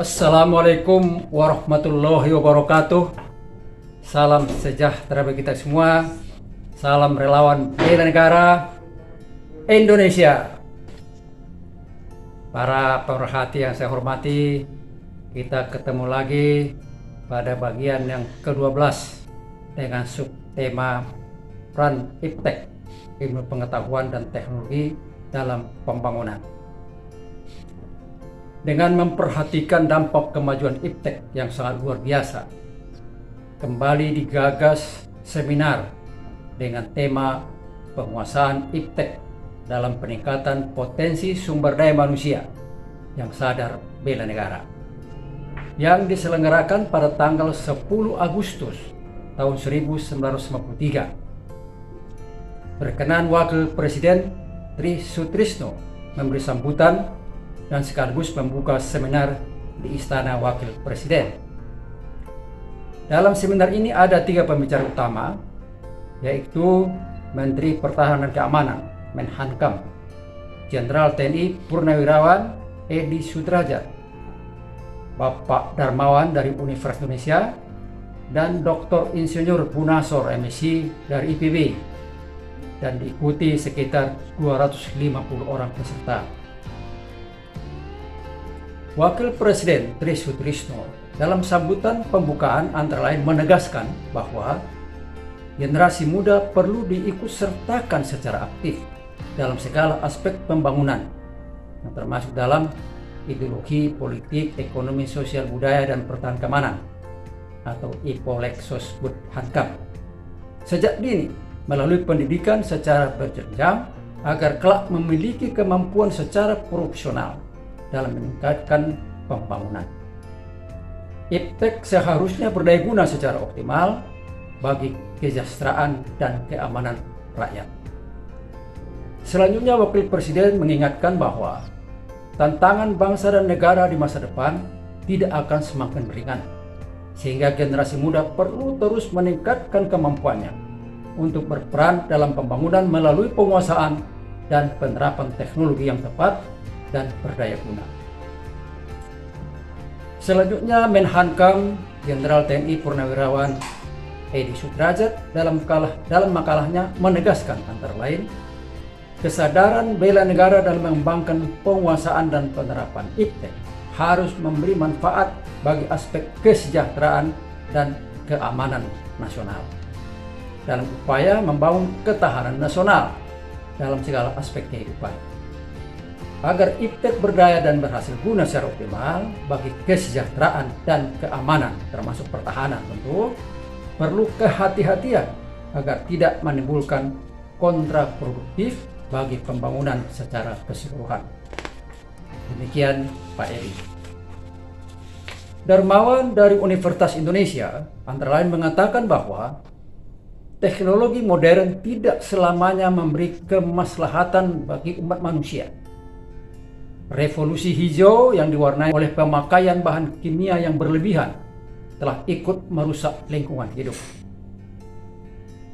Assalamualaikum warahmatullahi wabarakatuh. Salam sejahtera bagi kita semua. Salam relawan bela negara Indonesia. Para pemerhati yang saya hormati, kita ketemu lagi pada bagian yang ke-12 dengan subtema peran IPTEK, ilmu pengetahuan dan teknologi dalam pembangunan. Dengan memperhatikan dampak kemajuan IPTEK yang sangat luar biasa, kembali digagas seminar dengan tema penguasaan IPTEK dalam peningkatan potensi sumber daya manusia yang sadar bela negara, yang diselenggarakan pada tanggal 10 Agustus tahun 1953. Berkenan Wakil Presiden Tri Sutrisno memberi sambutan dan sekaligus membuka seminar di Istana Wakil Presiden. Dalam seminar ini ada 3 pembicara utama, yaitu Menteri Pertahanan dan Keamanan Menhankam, Jenderal TNI Purnawirawan Edi Sudrajat, Bapak Darmawan dari Universitas Indonesia, dan Dr. Insinyur Bunasor MSc dari IPB, dan diikuti sekitar 250 orang peserta. Wakil Presiden Tri Sutrisno dalam sambutan pembukaan antara lain menegaskan bahwa generasi muda perlu diikut sertakan secara aktif dalam segala aspek pembangunan, yang termasuk dalam ideologi, politik, ekonomi, sosial, budaya, dan pertahanan keamanan atau IPOLEK Hankam sejak dini melalui pendidikan secara berjenjang agar kelak memiliki kemampuan secara profesional dalam meningkatkan pembangunan. IPTEK seharusnya berdaya guna secara optimal bagi kesejahteraan dan keamanan rakyat. Selanjutnya, Wakil Presiden mengingatkan bahwa tantangan bangsa dan negara di masa depan tidak akan semakin ringan, sehingga generasi muda perlu terus meningkatkan kemampuannya untuk berperan dalam pembangunan melalui penguasaan dan penerapan teknologi yang tepat dan berdaya guna. Selanjutnya, Menhankam Jenderal TNI Purnawirawan Edi Sudrajat dalam makalahnya menegaskan antara lain kesadaran bela negara dalam mengembangkan penguasaan dan penerapan IPTEK harus memberi manfaat bagi aspek kesejahteraan dan keamanan nasional dalam upaya membangun ketahanan nasional dalam segala aspek kehidupan. Agar IPTEK berdaya dan berhasil guna secara optimal bagi kesejahteraan dan keamanan termasuk pertahanan, tentu perlu kehati-hatian agar tidak menimbulkan kontraproduktif bagi pembangunan secara keseluruhan. Demikian Pak Eri. Darmawan dari Universitas Indonesia antara lain mengatakan bahwa teknologi modern tidak selamanya memberi kemaslahatan bagi umat manusia. Revolusi hijau yang diwarnai oleh pemakaian bahan kimia yang berlebihan telah ikut merusak lingkungan hidup.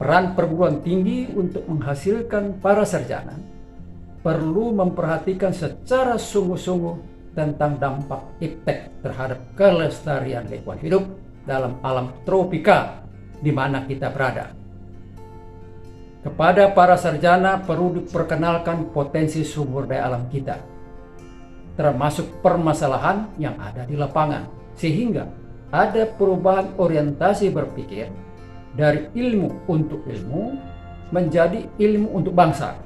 Peran perguruan tinggi untuk menghasilkan para sarjana perlu memperhatikan secara sungguh-sungguh tentang dampak IPTEK terhadap kelestarian lingkungan hidup dalam alam tropika di mana kita berada. Kepada para sarjana perlu diperkenalkan potensi sumber daya alam kita, termasuk permasalahan yang ada di lapangan, sehingga ada perubahan orientasi berpikir dari ilmu untuk ilmu menjadi ilmu untuk bangsa.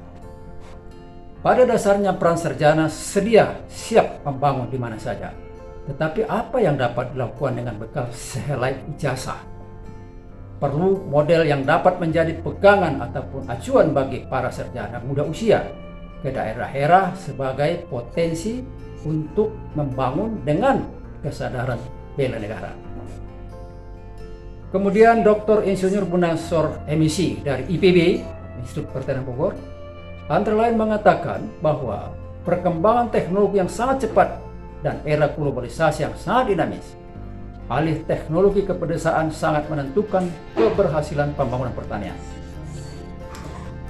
Pada dasarnya peran sarjana sedia siap membangun di mana saja, tetapi apa yang dapat dilakukan dengan bekal sehelai ijazah? Perlu model yang dapat menjadi pegangan ataupun acuan bagi para sarjana muda usia ke daerah-daerah sebagai potensi untuk membangun dengan kesadaran bela negara. Kemudian Dr. Insinyur Bunasor MSc dari IPB, Institut Pertanian Bogor, antara lain mengatakan bahwa perkembangan teknologi yang sangat cepat dan era globalisasi yang sangat dinamis, alih teknologi kepedesaan sangat menentukan keberhasilan pembangunan pertanian.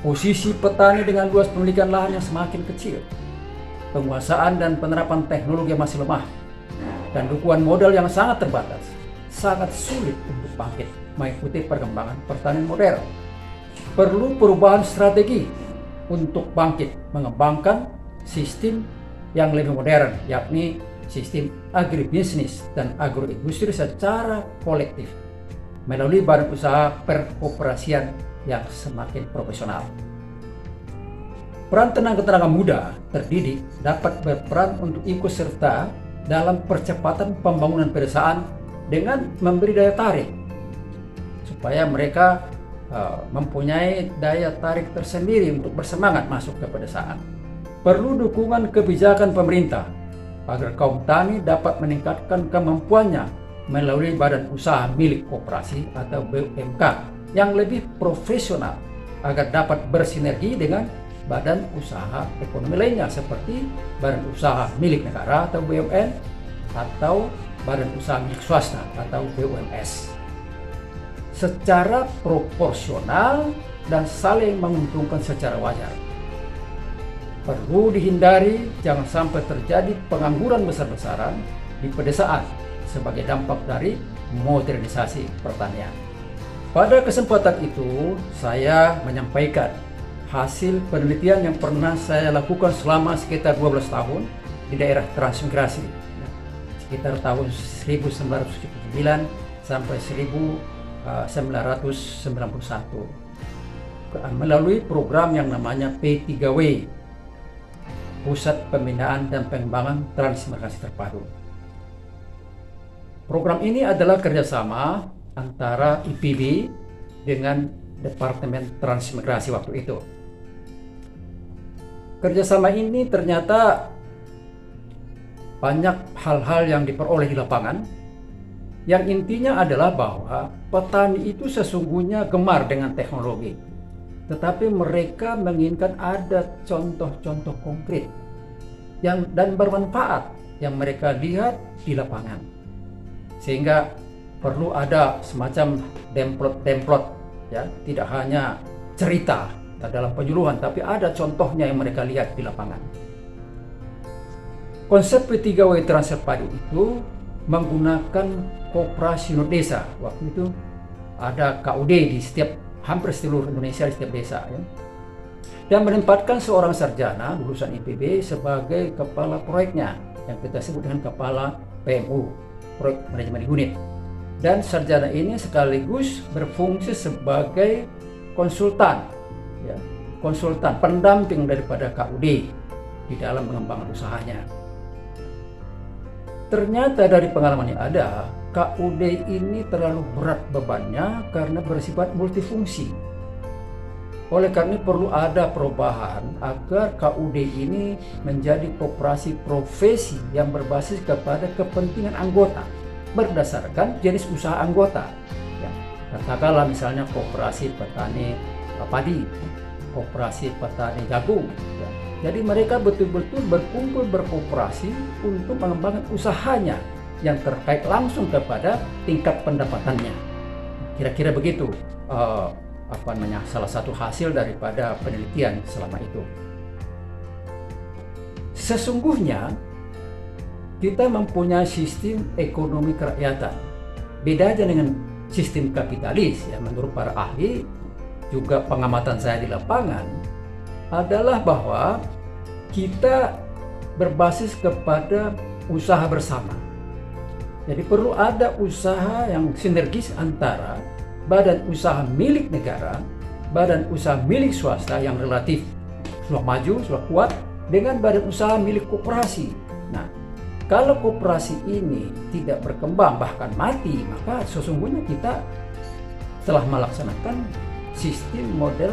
Posisi petani dengan luas pemilikan lahan yang semakin kecil, penguasaan dan penerapan teknologi yang masih lemah, dan dukungan modal yang sangat terbatas, sangat sulit untuk bangkit mengikuti perkembangan pertanian modern. Perlu perubahan strategi untuk bangkit mengembangkan sistem yang lebih modern, yakni sistem agribisnis dan agroindustri secara kolektif melalui badan usaha perkoperasian yang semakin profesional. Peran tenaga muda terdidik dapat berperan untuk ikut serta dalam percepatan pembangunan pedesaan dengan memberi daya tarik supaya mereka mempunyai daya tarik tersendiri untuk bersemangat masuk ke pedesaan. Perlu dukungan kebijakan pemerintah agar kaum tani dapat meningkatkan kemampuannya melalui badan usaha milik koperasi atau BUMK yang lebih profesional agar dapat bersinergi dengan badan usaha ekonomi lainnya seperti badan usaha milik negara atau BUMN atau badan usaha milik swasta atau BUMS secara proporsional dan saling menguntungkan secara wajar. Perlu dihindari jangan sampai terjadi pengangguran besar-besaran di pedesaan sebagai dampak dari modernisasi pertanian. Pada kesempatan itu, saya menyampaikan hasil penelitian yang pernah saya lakukan selama sekitar 12 tahun di daerah transmigrasi, sekitar tahun 1979 sampai 1991, melalui program yang namanya P3W, Pusat Pembinaan dan Pengembangan Transmigrasi Terpadu. Program ini adalah kerjasama antara IPB dengan Departemen Transmigrasi waktu itu. Kerjasama ini ternyata banyak hal-hal yang diperoleh di lapangan, yang intinya adalah bahwa petani itu sesungguhnya gemar dengan teknologi, tetapi mereka menginginkan ada contoh-contoh konkret dan bermanfaat yang mereka lihat di lapangan. Sehingga perlu ada semacam template, ya, tidak hanya cerita dalam penyuluhan, tapi ada contohnya yang mereka lihat di lapangan. Konsep P3W Transfer Padu itu menggunakan koperasi unit desa. Waktu itu ada KUD di hampir seluruh Indonesia, di setiap desa, ya. Dan menempatkan seorang sarjana lulusan IPB sebagai kepala proyeknya, yang kita sebut dengan kepala PMU, proyek manajemen unit. Dan sarjana ini sekaligus berfungsi sebagai konsultan, ya, konsultan pendamping daripada KUD di dalam pengembangan usahanya. Ternyata dari pengalaman yang ada, KUD ini terlalu berat bebannya karena bersifat multifungsi. Oleh karena perlu ada perubahan agar KUD ini menjadi koperasi profesi yang berbasis kepada kepentingan anggota berdasarkan jenis usaha anggota. Ya, katakanlah misalnya koperasi petani padi, koperasi petani jagung. Ya. Jadi mereka betul-betul berkumpul berkooperasi untuk mengembangkan usahanya yang terkait langsung kepada tingkat pendapatannya. Kira-kira begitu. Salah satu hasil daripada penelitian selama itu. Sesungguhnya kita mempunyai sistem ekonomi kerakyatan. Beda aja dengan sistem kapitalis, ya, menurut para ahli, juga pengamatan saya di lapangan adalah bahwa kita berbasis kepada usaha bersama. Jadi perlu ada usaha yang sinergis antara badan usaha milik negara, badan usaha milik swasta yang relatif sudah maju, sudah kuat, dengan badan usaha milik koperasi. Nah, kalau koperasi ini tidak berkembang bahkan mati, maka sesungguhnya kita telah melaksanakan sistem model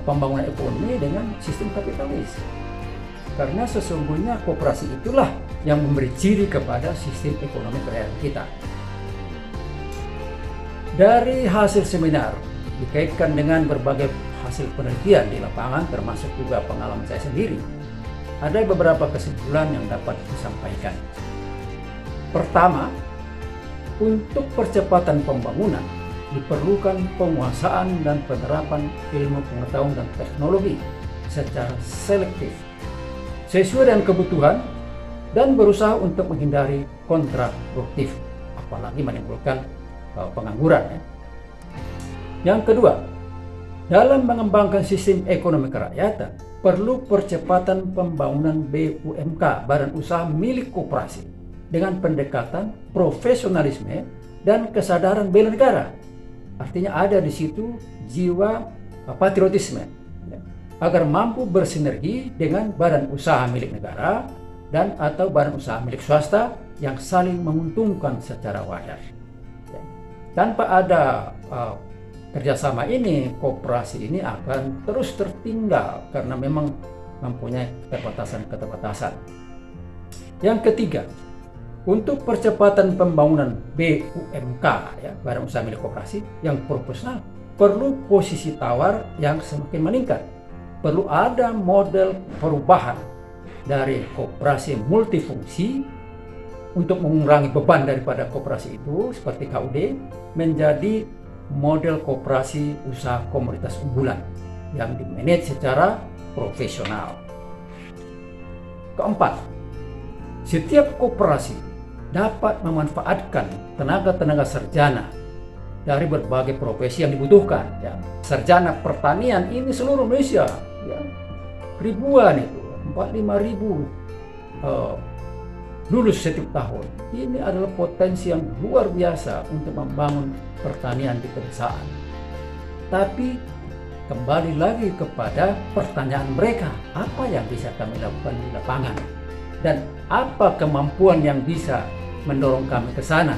pembangunan ekonomi dengan sistem kapitalis. Karena sesungguhnya koperasi itulah yang memberi ciri kepada sistem ekonomi kerakyatan kita. Dari hasil seminar dikaitkan dengan berbagai hasil penelitian di lapangan, termasuk juga pengalaman saya sendiri, ada beberapa kesimpulan yang dapat disampaikan. Pertama, untuk percepatan pembangunan diperlukan penguasaan dan penerapan ilmu pengetahuan dan teknologi secara selektif sesuai dengan kebutuhan dan berusaha untuk menghindari kontraproduktif, apalagi menimbulkan pengangguran. Yang kedua, dalam mengembangkan sistem ekonomi kerakyatan, perlu percepatan pembangunan BUMK, badan usaha milik koperasi, dengan pendekatan profesionalisme dan kesadaran bela negara. Artinya ada di situ jiwa patriotisme, agar mampu bersinergi dengan badan usaha milik negara dan atau badan usaha milik swasta yang saling menguntungkan secara wajar. Tanpa ada kerjasama ini, koperasi ini akan terus tertinggal karena memang mempunyai keterbatasan. Yang ketiga, untuk percepatan pembangunan BUMK, badan usaha milik koperasi yang proporsional, perlu posisi tawar yang semakin meningkat. Perlu ada model perubahan dari koperasi multifungsi untuk mengurangi beban daripada koperasi itu seperti KUD menjadi model koperasi usaha komoditas unggulan yang dimanage secara profesional. Keempat, setiap koperasi dapat memanfaatkan tenaga-tenaga sarjana dari berbagai profesi yang dibutuhkan. Sarjana pertanian ini seluruh Indonesia, ribuan itu, 45.000 lulus setiap tahun. Ini adalah potensi yang luar biasa untuk membangun pertanian di pedesaan. Tapi kembali lagi kepada pertanyaan mereka, apa yang bisa kami lakukan di lapangan dan apa kemampuan yang bisa mendorong kami ke sana.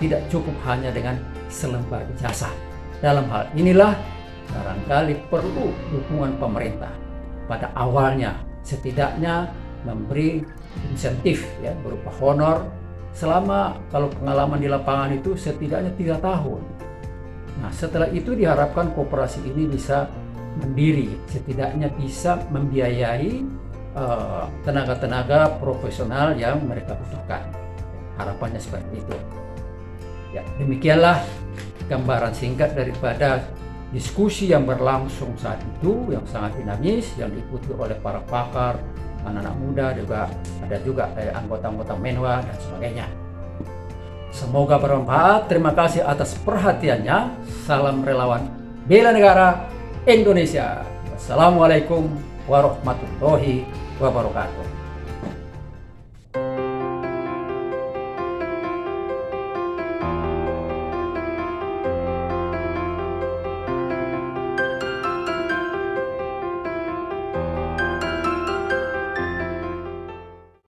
Tidak cukup hanya dengan selembar ijazah. Dalam hal inilah barangkali perlu dukungan pemerintah pada awalnya, setidaknya memberi insentif berupa honor selama, kalau pengalaman di lapangan itu setidaknya 3 tahun. Nah, setelah itu diharapkan koperasi ini bisa mandiri, setidaknya bisa membiayai tenaga-tenaga profesional yang mereka butuhkan. Harapannya seperti itu. Demikianlah gambaran singkat daripada diskusi yang berlangsung saat itu, yang sangat dinamis, yang diikuti oleh para pakar, anak-anak muda, juga ada juga anggota-anggota Menwa dan sebagainya. Semoga bermanfaat. Terima kasih atas perhatiannya. Salam relawan bela negara Indonesia. Wassalamualaikum warahmatullahi wabarakatuh.